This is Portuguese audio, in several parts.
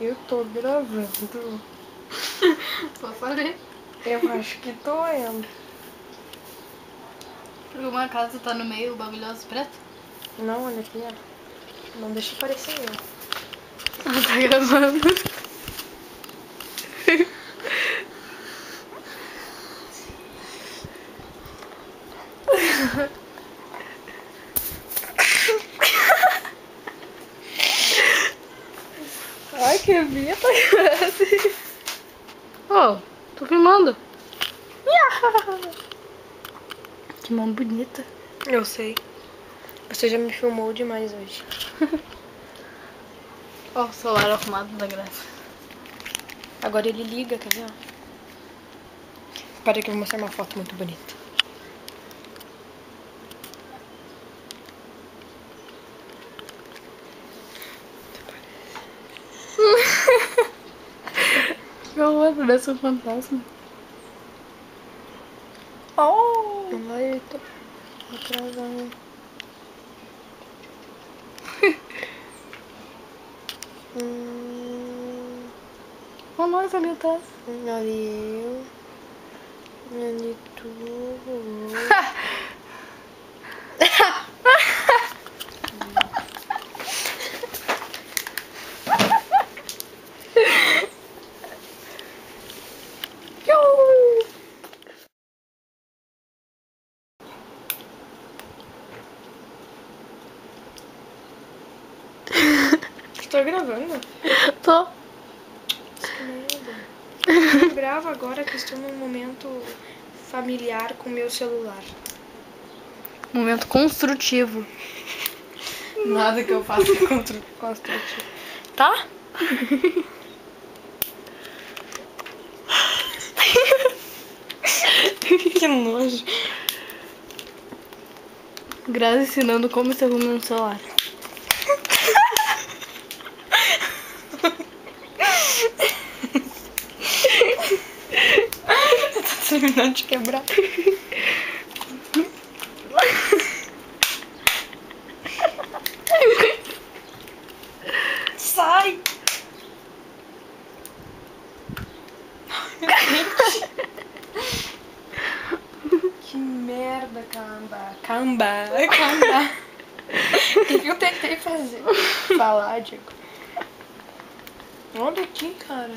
Eu tô gravando. Só falei. Eu acho que tô indo. Por uma casa tá no meio, o bagulhoso preto? Não, olha aqui, ó. Não deixa aparecer eu. Ela tá gravando. Ai, que vinheta. Ô, tô filmando. Que mão bonita. Eu sei. Você já me filmou demais hoje. Ó, o celular arrumado da graça. Agora ele liga, quer ver? Para que eu vou mostrar uma foto muito bonita. Que horror, parece um fantasma. Oh! Ai, tô atrasando. Oh, nossa, ali tá. Ali eu. Ali tu. Estou gravando? Tô. Que merda. Eu gravo agora que estou num momento familiar com meu celular. Momento construtivo. Nada que eu faça é construtivo. Tá? Que nojo. Grazi ensinando como se arruma um celular. Tá terminando de quebrar. Sai! Que merda, Camba. Camba. O que eu tentei fazer? Falar, Diego. Olha aqui, cara.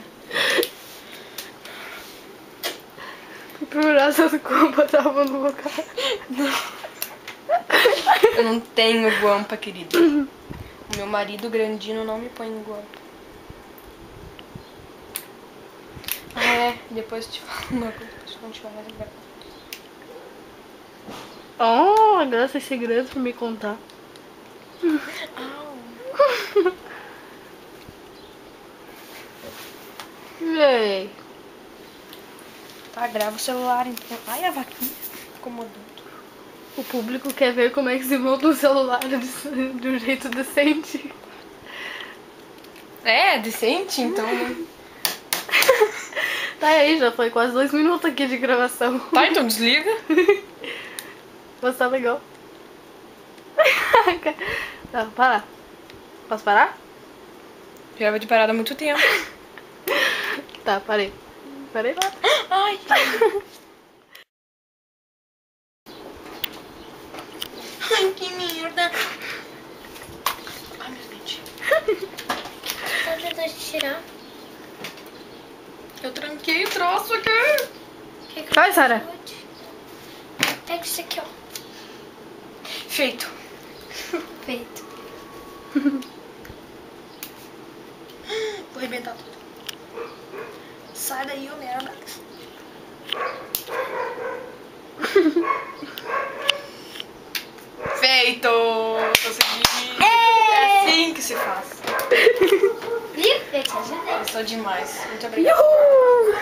Procurar essas culpas tava no lugar. Eu não tenho guampa, querida. O meu marido grandino não me põe em guampa. Ah, é. Depois eu te falo uma coisa pra te continuar mais agora. Oh, a Graça é segredo pra me contar. Au. Ei. Tá, grava o celular então. Ai, a vaquinha incomodando. O público quer ver como é que se monta um celular de um jeito decente. É, decente então, né? Tá aí, já foi quase 2 minutos aqui de gravação. Tá, então desliga. Mas tá legal. Tá, parar. Posso parar? Já vai de parada há muito tempo. Tá, parei. Parei lá. Ai, ai, que merda. Ai, meu dente. Tá tentando tirar. Eu tranquei o troço aqui. Vai, Sara. Pega isso aqui, ó. Feito. Feito. Vou arrebentar tudo. Sai daí, ô merda. Feito! Consegui! É assim que se faz. Viu? Eu te ajudei. Eu sou demais. Muito obrigada. Uhul!